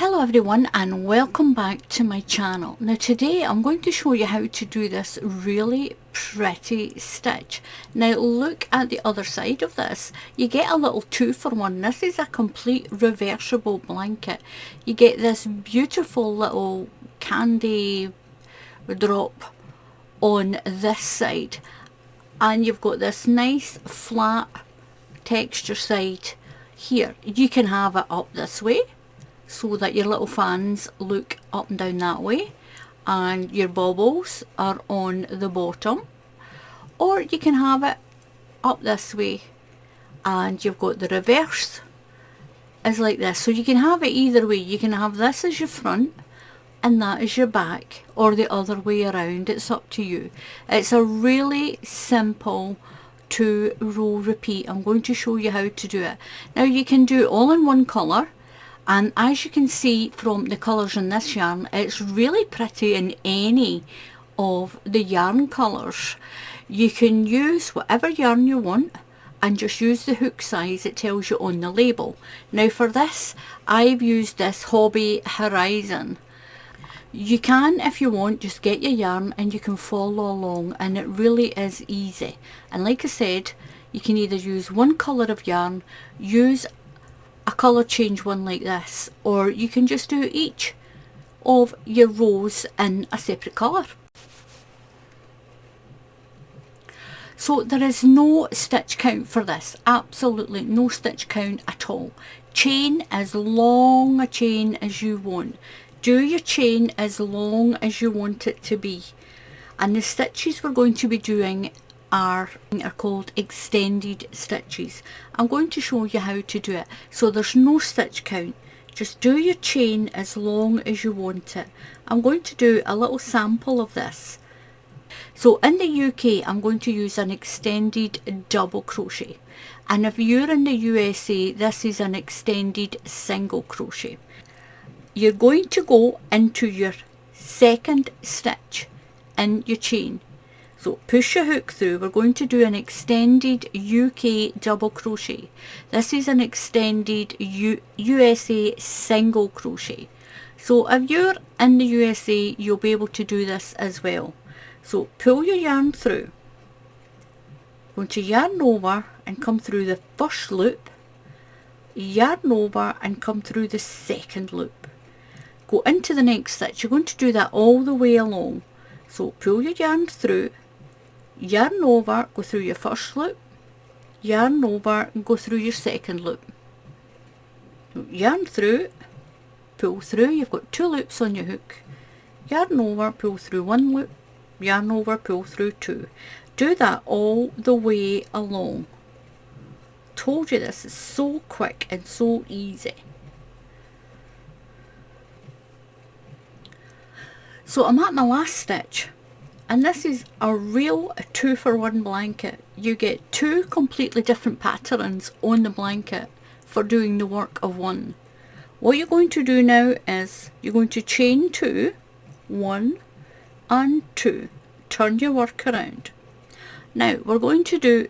Hello everyone and welcome back to my channel. Now today I'm going to show you how to do this really pretty stitch. Now look at the other side of this. You get a little 2-for-1. This is a complete reversible blanket. You get this beautiful little candy drop on this side and you've got this nice flat texture side here. You can have it up this way so that your little fans look up and down that way and your baubles are on the bottom, or you can have it up this way and you've got the reverse is like this. So you can have it either way. You can have this as your front and that is your back, or the other way around. It's up to you. It's a really simple 2-row repeat. I'm going to show you how to do it. Now you can do it all in one colour, and as you can see from the colours in this yarn, it's really pretty in any of the yarn colours. You can use whatever yarn you want and just use the hook size it tells you on the label. Now for this, I've used this Hobbii Horizon. You can, if you want, just get your yarn and you can follow along, and it really is easy. And like I said, you can either use one colour of yarn, use a colour change one like this, or you can just do each of your rows in a separate colour. So there is no stitch count for this, absolutely no stitch count at all. Chain as long a chain as you want. Do your chain as long as you want it to be. And the stitches we're going to be doing are called extended stitches. I'm going to show you how to do it. So there's no stitch count. Just do your chain as long as you want it. I'm going to do a little sample of this. So in the UK, I'm going to use an extended double crochet. And if you're in the USA, this is an extended single crochet. You're going to go into your second stitch in your chain. So push your hook through. We're going to do an extended UK double crochet. This is an extended USA single crochet. So if you're in the USA, you'll be able to do this as well. So pull your yarn through. Going to yarn over and come through the first loop. Yarn over and come through the second loop. Go into the next stitch. You're going to do that all the way along. So pull your yarn through, yarn over, go through your first loop, yarn over and go through your second loop. Yarn through, pull through, you've got 2 loops on your hook, yarn over, pull through 1 loop, yarn over, pull through 2. Do that all the way along. Told you this is so quick and so easy. So I'm at my last stitch, and this is a real 2-for-1 blanket. You get 2 completely different patterns on the blanket for doing the work of one. What you're going to do now is you're going to chain 2, 1 and 2. Turn your work around. Now we're going to do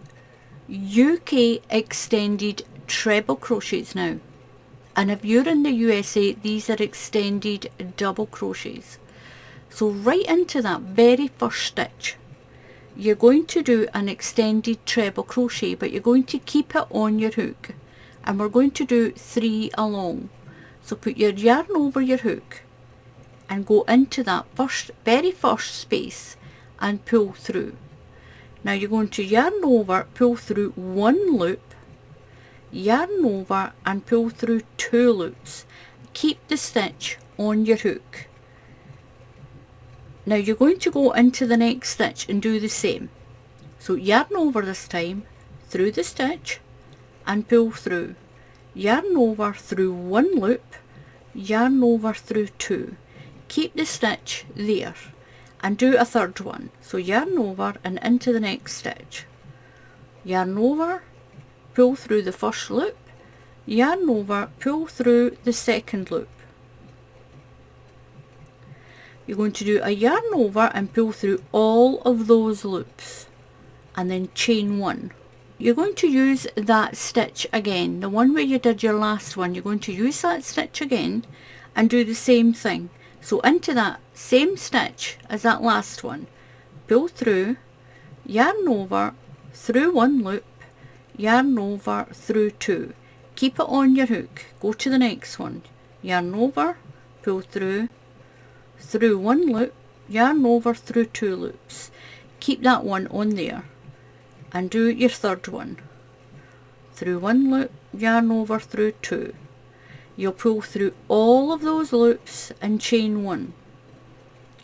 UK extended treble crochets now. And if you're in the USA, these are extended double crochets. So right into that very first stitch, you're going to do an extended treble crochet, but you're going to keep it on your hook, and we're going to do 3 along. So put your yarn over your hook and go into that very first space and pull through. Now you're going to yarn over, pull through 1 loop, yarn over and pull through 2 loops. Keep the stitch on your hook. Now you're going to go into the next stitch and do the same. So yarn over this time, through the stitch and pull through. Yarn over through 1 loop, yarn over through 2. Keep the stitch there and do a third one. So yarn over and into the next stitch. Yarn over, pull through the first loop, yarn over, pull through the second loop. You're going to do a yarn over and pull through all of those loops and then chain 1. You're going to use that stitch again, the one where you did your last one. You're going to use that stitch again and do the same thing. So into that same stitch as that last one, pull through, yarn over, through one loop, yarn over, through two. Keep it on your hook. Go to the next one, yarn over, pull through one loop, yarn over, through two loops. Keep that one on there and do your third one. Through one loop, yarn over, through two. You'll pull through all of those loops and chain one.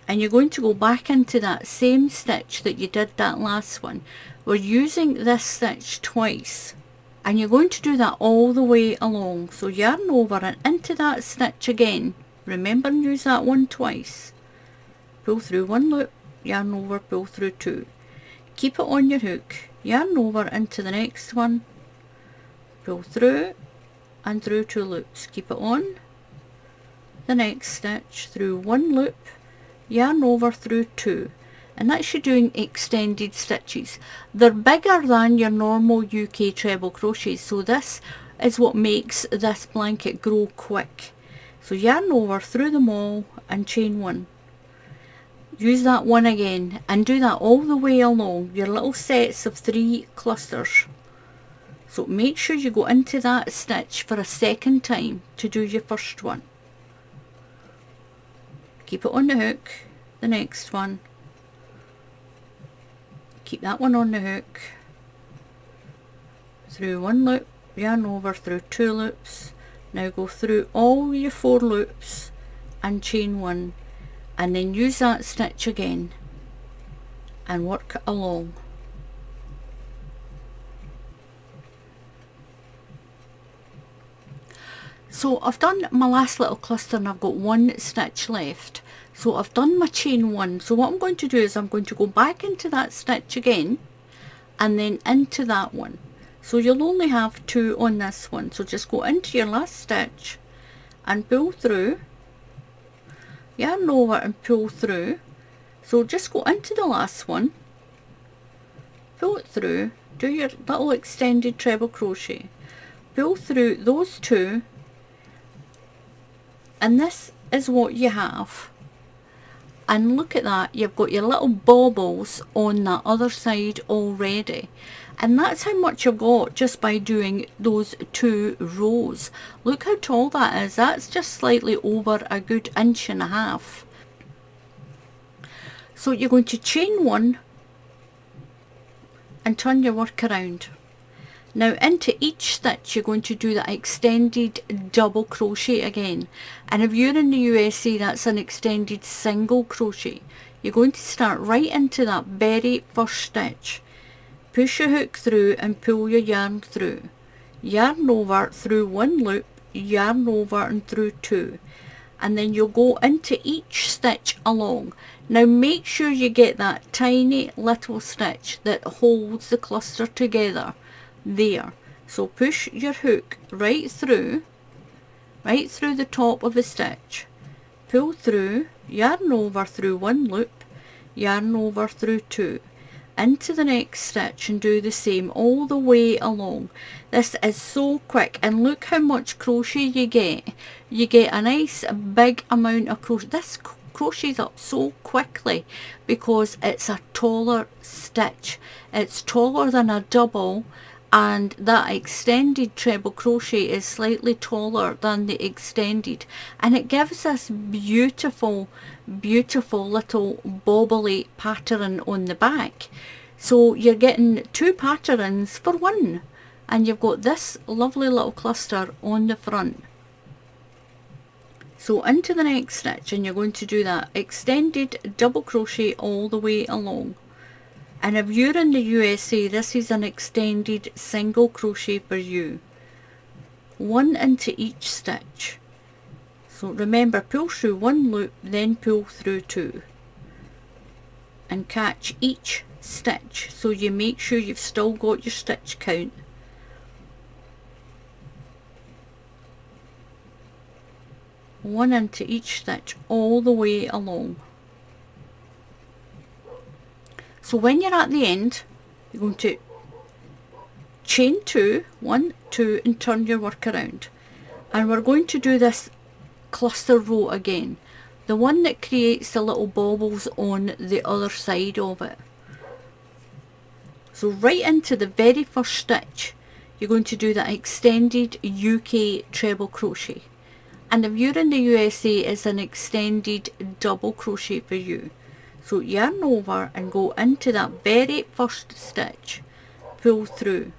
And you're going to go back into that same stitch that you did that last one. We're using this stitch twice. And you're going to do that all the way along. So yarn over and into that stitch again. Remember and use that one twice. Pull through one loop, yarn over, pull through two. Keep it on your hook. Yarn over into the next one. Pull through and through two loops. Keep it on the next stitch, through one loop, yarn over, through two. And that's you doing extended stitches. They're bigger than your normal UK treble crochets, so this is what makes this blanket grow quick. So yarn over, through them all and chain one. Use that one again and do that all the way along your little sets of 3 clusters. So make sure you go into that stitch for a second time to do your first one. Keep it on the hook, the next one. Keep that one on the hook. Through one loop, yarn over, through two loops. Now go through all your 4 loops and chain one, and then use that stitch again and work along. So I've done my last little cluster and I've got 1 stitch left. So I've done my chain 1. So what I'm going to do is I'm going to go back into that stitch again and then into that one. So you'll only have 2 on this one. So just go into your last stitch and pull through, yarn over and pull through. So just go into the last one, pull it through, do your little extended treble crochet, pull through those 2, and this is what you have. And look at that, you've got your little baubles on that other side already. And that's how much you've got just by doing those 2 rows. Look how tall that is. That's just slightly over a good 1.5 inches. So you're going to chain 1 and turn your work around. Now into each stitch you're going to do that extended double crochet again, and if you're in the USA that's an extended single crochet. You're going to start right into that very first stitch, push your hook through and pull your yarn through, yarn over, through one loop, yarn over and through 2, and then you'll go into each stitch along. Now make sure you get that tiny little stitch that holds the cluster together there. So push your hook right through the top of the stitch, pull through, yarn over, through one loop, yarn over, through 2, into the next stitch and do the same all the way along. This is so quick, and look how much crochet you get. You get a nice big amount of crochet. This crochets up so quickly because it's a taller stitch. It's taller than a double, and that extended treble crochet is slightly taller than the extended, and it gives this beautiful little bobbly pattern on the back. So you're getting 2 patterns for 1, and you've got this lovely little cluster on the front. So into the next stitch, and you're going to do that extended double crochet all the way along. And if you're in the USA, this is an extended single crochet for you. 1 into each stitch. So remember, pull through 1 loop, then pull through 2. And catch each stitch, so you make sure you've still got your stitch count. One into each stitch all the way along. So when you're at the end, you're going to chain 2, 1, 2, and turn your work around. And we're going to do this cluster row again, the one that creates the little baubles on the other side of it. So right into the very first stitch, you're going to do that extended UK treble crochet. And if you're in the USA, it's an extended double crochet for you. So yarn over and go into that very first stitch, pull through,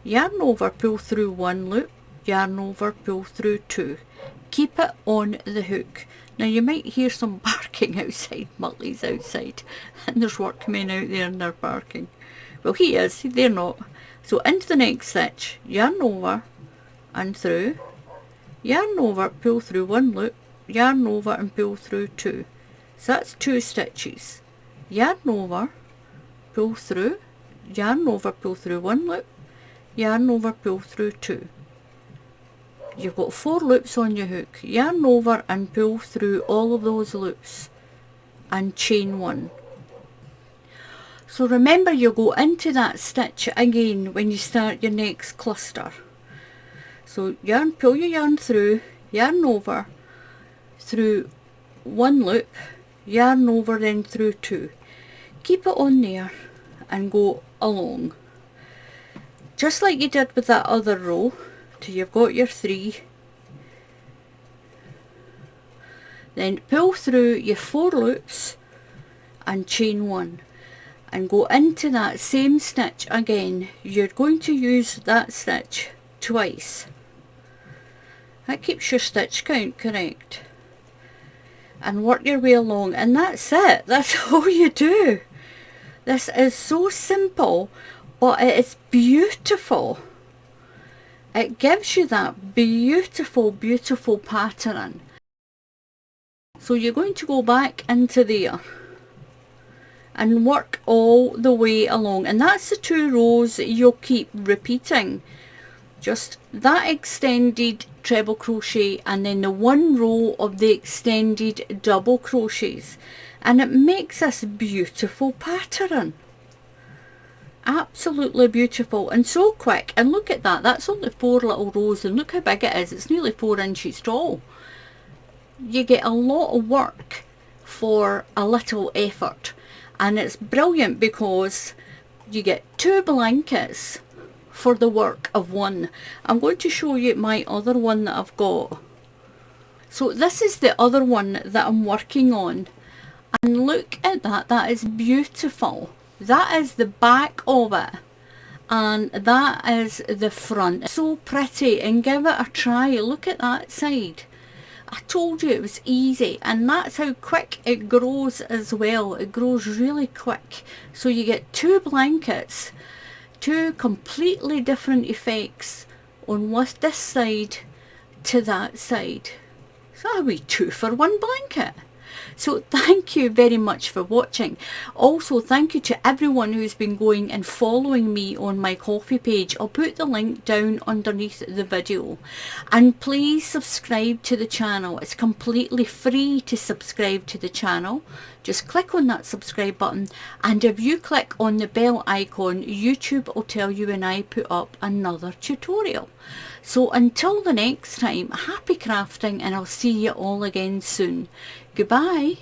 yarn over, pull through one loop, yarn over, pull through two. Keep it on the hook. Now you might hear some barking outside, Muttley's outside, and there's workmen out there and they're barking. Well, he is, they're not. So into the next stitch, yarn over and through, yarn over, pull through one loop, yarn over and pull through two. So that's 2 stitches. Yarn over, pull through, yarn over, pull through one loop, yarn over, pull through two. You've got 4 loops on your hook. Yarn over and pull through all of those loops and chain 1. So remember, you go into that stitch again when you start your next cluster. So yarn, pull your yarn through, yarn over, through one loop, yarn over, then through 2. Keep it on there and go along. Just like you did with that other row, till you've got your 3. Then pull through your 4 loops and chain 1. And go into that same stitch again. You're going to use that stitch twice. That keeps your stitch count correct. And work your way along, and that's it. That's all you do. This is so simple, but it is beautiful. It gives you that beautiful pattern. So you're going to go back into there and work all the way along, and that's the 2 rows that you'll keep repeating. Just that extended treble crochet and then the 1 row of the extended double crochets, and it makes this beautiful pattern. Absolutely beautiful and so quick. And look at that, that's only 4 little rows, and look how big it is. It's nearly 4 inches tall. You get a lot of work for a little effort, and it's brilliant because you get 2 blankets for the work of 1. I'm going to show you my other one that I've got. So this is the other one that I'm working on, and look at that, that is beautiful. That is the back of it, and that is the front. So pretty, and give it a try. Look at that side. I told you it was easy, and that's how quick it grows as well. It grows really quick. So you get 2 blankets, 2 completely different effects on this side to that side. So a wee 2 for 1 blanket. So thank you very much for watching. Also thank you to everyone who's been going and following me on my Ko-fi page. I'll put the link down underneath the video. And please subscribe to the channel. It's completely free to subscribe to the channel. Just click on that subscribe button, and if you click on the bell icon, YouTube will tell you when I put up another tutorial. So until the next time, happy crafting, and I'll see you all again soon. Goodbye.